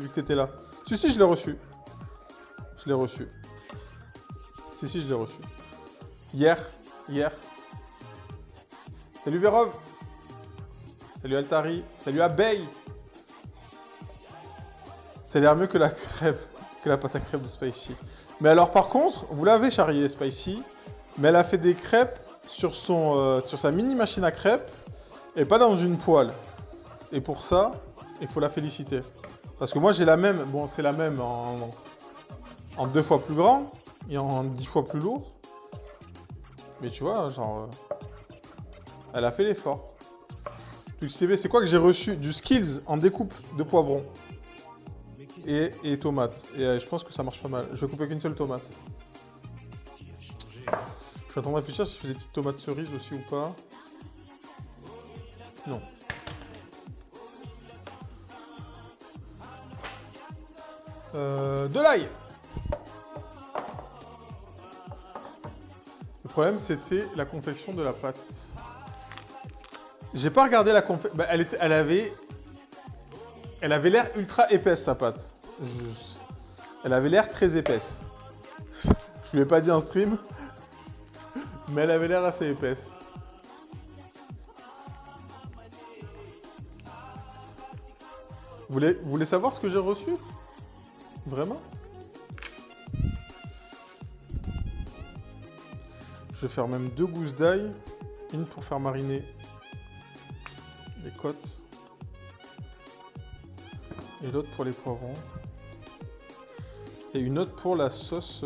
vu que t'étais là. Si, je l'ai reçu. Je l'ai reçu. Si, je l'ai reçu. Hier. Salut Vérov. Salut Altari. Salut Abeille. Ça a l'air mieux que la crêpe, que la pâte à crêpes de Spicy. Mais alors par contre, vous l'avez charrié Spicy, mais elle a fait des crêpes sur sa mini machine à crêpes et pas dans une poêle. Et pour ça, il faut la féliciter. Parce que moi j'ai la même, bon c'est la même en 2 fois plus grand et en 10 fois plus lourd. Mais tu vois, genre, elle a fait l'effort. Twitch TV, c'est quoi que j'ai reçu? Du Skills en découpe de poivrons. Et tomates. Et je pense que ça marche pas mal. Je vais couper qu'une seule tomate. Je suis en train de réfléchir si je fais des petites tomates cerises aussi ou pas. Non. De l'ail. Le problème, c'était la confection de la pâte. J'ai pas regardé la confection. Bah, elle avait l'air ultra épaisse, sa pâte. Elle avait l'air très épaisse. Je lui ai pas dit en stream, mais elle avait l'air assez épaisse. Vous voulez savoir ce que j'ai reçu? Vraiment? Je vais faire même 2 gousses d'ail. Une pour faire mariner les côtes. Et l'autre pour les poivrons. Et une autre pour la sauce...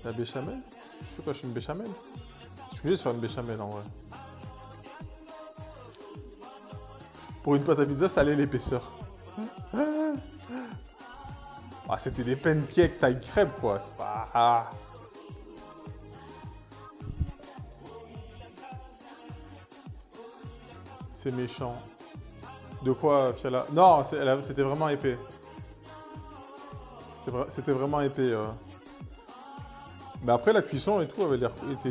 la béchamel. Je fais quoi? Je fais une béchamel? Je suis obligé de faire une béchamel en vrai. Pour une pâte à pizza, ça allait l'épaisseur. Ah, c'était des pancakes taille crêpe quoi. C'est pas... Ah. C'est méchant. De quoi, Fiala? Non, c'était vraiment épais. C'était vraiment épais. Mais après, la cuisson et tout avait l'air... était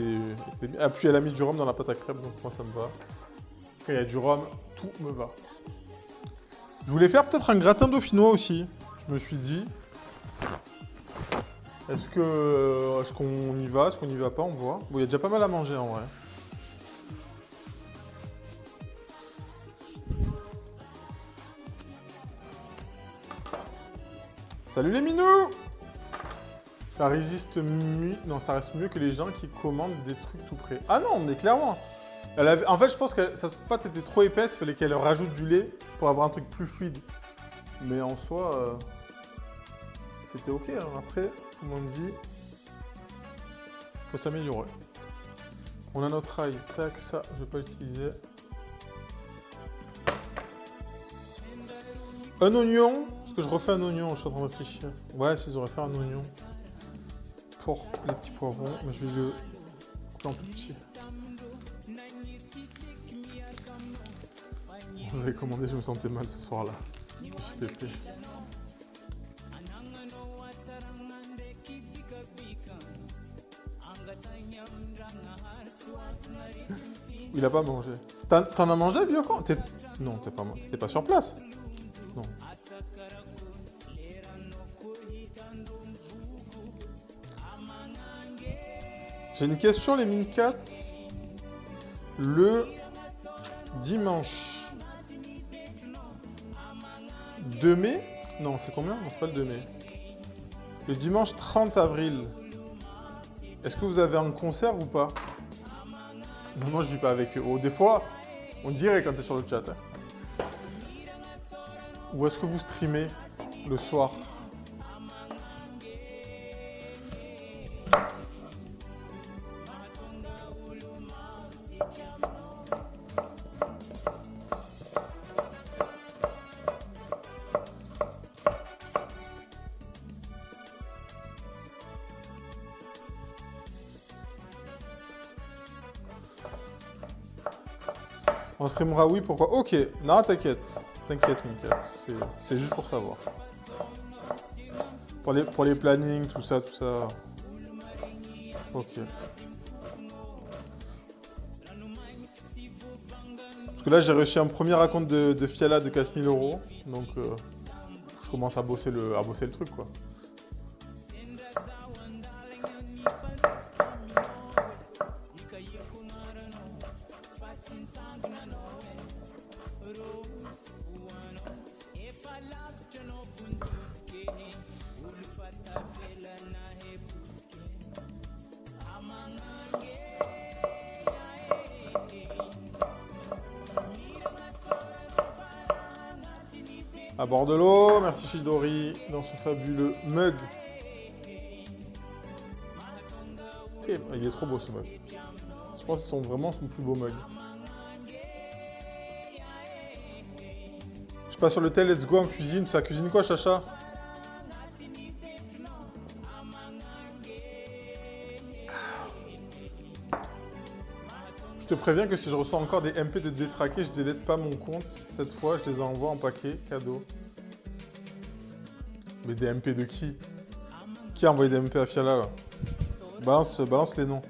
bien. Ah, puis elle a mis du rhum dans la pâte à crêpes, donc moi ça me va. Quand il y a du rhum, tout me va. Je voulais faire peut-être un gratin dauphinois aussi. Je me suis dit... Est-ce qu'on y va? Est-ce qu'on n'y va pas? On voit. Bon, il y a déjà pas mal à manger en vrai. Salut les minous! Ça résiste mieux... Non, ça reste mieux que les gens qui commandent des trucs tout prêts. Ah non, mais clairement. En fait, je pense que sa pâte était trop épaisse, il fallait qu'elle rajoute du lait pour avoir un truc plus fluide. Mais en soi, c'était ok. Hein. Après, comme on dit, faut s'améliorer. On a notre ail. Tac, ça, je vais pas l'utiliser. Un oignon. Est-ce que je refais un oignon? Je suis en train de réfléchir. Ouais, s'ils auraient fait un oignon. Pour les petits poivrons. Mais je vais le couper en plus petit. Vous avez commandé, je me sentais mal ce soir-là. J'ai pépé. Il a pas mangé. T'en as mangé, vieux con? Non, t'étais pas sur place. Non. J'ai une question, les Mincat. Le dimanche 2 mai? Non, c'est combien? Non, c'est pas le 2 mai. Le dimanche 30 avril. Est-ce que vous avez un concert ou pas? Non, moi je vis pas avec eux. Oh, des fois, on dirait quand t'es sur le chat. Hein. Ou est-ce que vous streamez le soir? On streamera, oui, pourquoi? Ok, non, t'inquiète. T'inquiète, Mincat. C'est juste pour savoir. Pour les plannings, tout ça. Ok. Parce que là, j'ai reçu un premier raconte de Fiala de 4000 €. Donc, je commence à bosser le truc, quoi. À bord de l'eau, merci Shidori dans ce fabuleux mug. Il est trop beau ce mug. Je pense que c'est vraiment son plus beau mug. Je passe sur le tel, let's go en cuisine. Ça cuisine quoi, Chacha? Je te préviens que si je reçois encore des MP de détraqués, je délète pas mon compte. Cette fois, je les envoie en paquet, cadeau. Mais des MP de qui? Qui a envoyé des MP à Fiala, là? Balance les noms.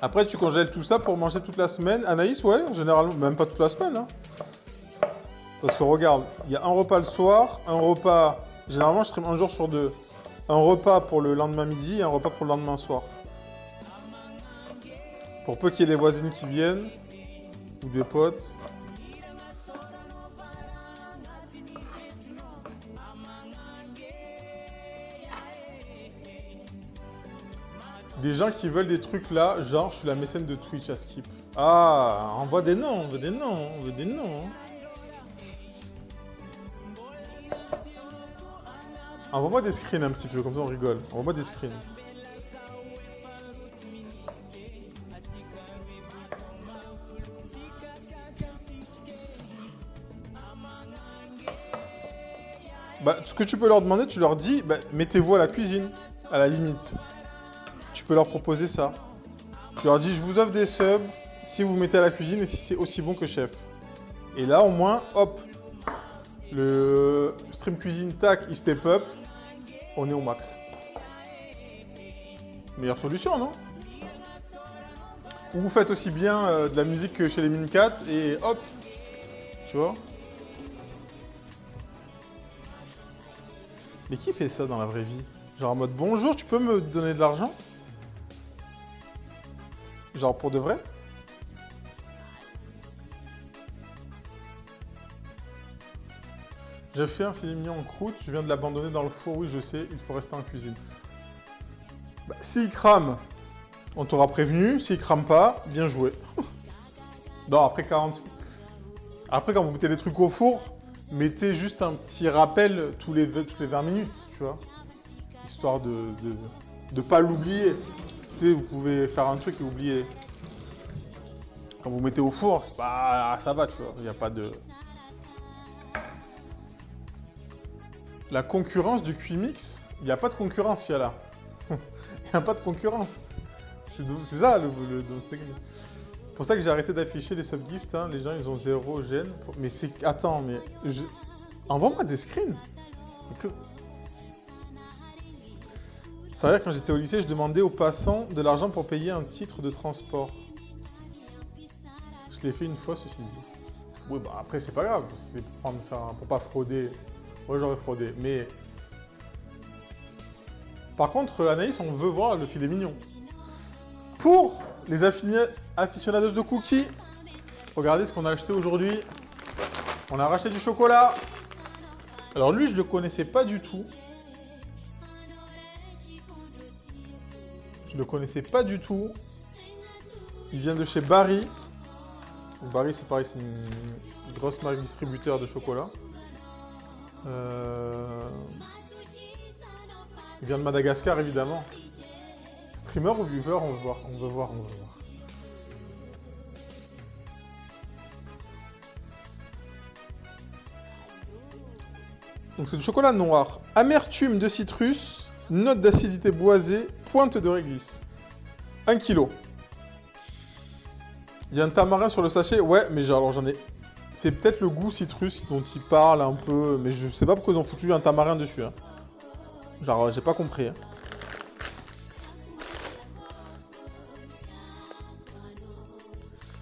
Après, tu congèles tout ça pour manger toute la semaine. Anaïs, ouais, généralement, même pas toute la semaine. Hein. Parce que regarde, il y a un repas le soir, un repas... Généralement, je stream un jour sur deux. Un repas pour le lendemain midi et un repas pour le lendemain soir. Pour peu qu'il y ait les voisines qui viennent, ou des potes. Des gens qui veulent des trucs là, genre je suis la mécène de Twitch à Skip. Ah, on veut des noms, on veut des noms, on veut des noms. Envoie-moi des screens un petit peu, comme ça on rigole. Envoie-moi des screens. Bah, ce que tu peux leur demander, tu leur dis, bah, mettez-vous à la cuisine, à la limite. Tu peux leur proposer ça. Tu leur dis, je vous offre des subs si vous vous mettez à la cuisine et si c'est aussi bon que chef. Et là, au moins, hop, le stream cuisine, tac, il step up. On est au max. Meilleure solution, non? Ou vous faites aussi bien de la musique que chez les Mincat et hop, tu vois? Mais qui fait ça dans la vraie vie? Genre en mode, bonjour, tu peux me donner de l'argent? Genre pour de vrai? J'ai fait un filet mignon en croûte, je viens de l'abandonner dans le four, oui je sais, il faut rester en cuisine. Bah, s'il crame, on t'aura prévenu, s'il crame pas, bien joué. Non, après 40... Après quand vous mettez des trucs au four, mettez juste un petit rappel tous les 20 minutes, tu vois. Histoire de pas l'oublier. Tu sais, vous pouvez faire un truc et oublier. Quand vous mettez au four, c'est pas... ça va, tu vois, il n'y a pas de... La concurrence du Cuimix, il n'y a pas de concurrence, Fiala. Il n'y a pas de concurrence. C'est ça le c'est pour ça que j'ai arrêté d'afficher les subgifts. Hein. Les gens, ils ont zéro gêne. Mais c'est... Attends, mais... Envoie-moi des screens. Ça veut dire quand j'étais au lycée, je demandais aux passants de l'argent pour payer un titre de transport. Je l'ai fait une fois, ceci dit. Oui, bah après, c'est pas grave. C'est pour pas frauder. Moi, j'aurais fraudé. Mais... Par contre, Anaïs, on veut voir le filet mignon. Pour les aficionados de cookies, regardez ce qu'on a acheté aujourd'hui. On a racheté du chocolat. Alors lui, je ne le connaissais pas du tout. Je ne le connaissais pas du tout. Il vient de chez Barry. Barry, c'est pareil, c'est une grosse marque distributeur de chocolat. Il vient de Madagascar, évidemment. Streamer ou viewer, on veut voir. Donc c'est du chocolat noir. Amertume de citrus, note d'acidité boisée, pointe de réglisse. 1 kg. Il y a un tamarin sur le sachet. Ouais, mais alors j'en ai... C'est peut-être le goût citrus dont il parle un peu, mais je sais pas pourquoi ils ont foutu un tamarin dessus. Hein. Genre, j'ai pas compris. Hein.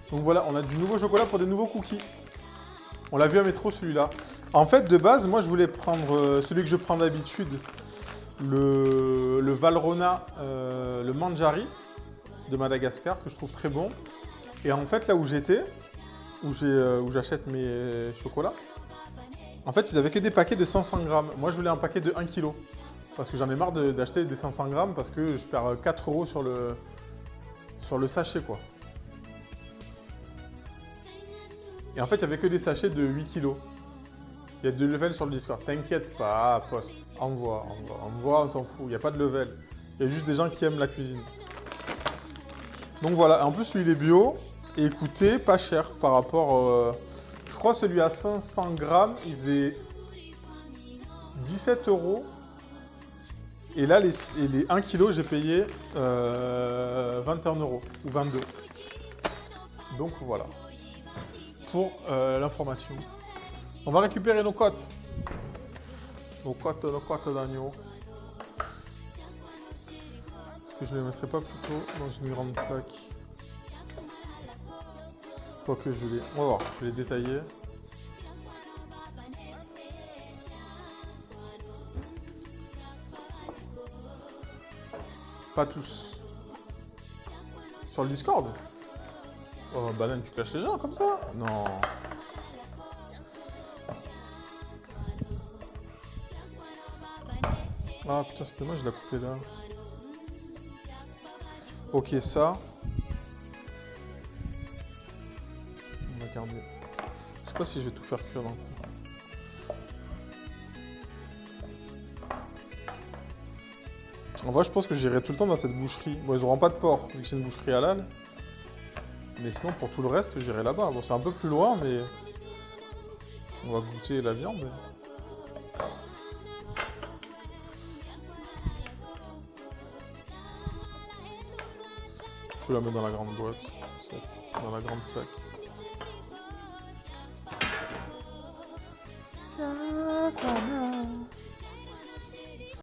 Donc voilà, on a du nouveau chocolat pour des nouveaux cookies. On l'a vu à métro celui-là. En fait, de base, moi je voulais prendre celui que je prends d'habitude, le Valrhona, le Manjari de Madagascar, que je trouve très bon. Et en fait, là où j'étais, où j'achète mes chocolats, en fait, ils avaient que des paquets de 500 grammes. Moi, je voulais un paquet de 1 kg. Parce que j'en ai marre d'acheter des 500 grammes parce que je perds 4 € sur le sachet, quoi. Et en fait, il n'y avait que des sachets de 8 kg. Il y a 2 levels sur le Discord. T'inquiète pas, poste. Envoie, on s'en fout. Il n'y a pas de level. Il y a juste des gens qui aiment la cuisine. Donc voilà. En plus, lui, il est bio. Et écoutez, pas cher par rapport... je crois celui à 500 grammes, il faisait 17 €. Et là, les 1 kg, j'ai payé 21 € ou 22. Donc voilà. Pour l'information. On va récupérer nos côtes. Nos côtes d'agneau. Est-ce que je ne les mettrais pas plutôt dans une grande plaque? Quoique je vais... On va voir, je vais les détailler. Pas tous. Sur le Discord? Oh, banane, tu clashes les gens comme ça? Non. Ah putain, c'est dommage, je l'ai coupé là. Ok, ça. On va garder. Je sais pas si je vais tout faire cuire d'un coup. En vrai, je pense que j'irai tout le temps dans cette boucherie. Bon, ils auront pas de porc, vu que c'est une boucherie halal. Mais sinon, pour tout le reste, j'irai là-bas. Bon, c'est un peu plus loin, mais... On va goûter la viande. Je vais la mettre dans la grande boîte. Dans la grande plaque.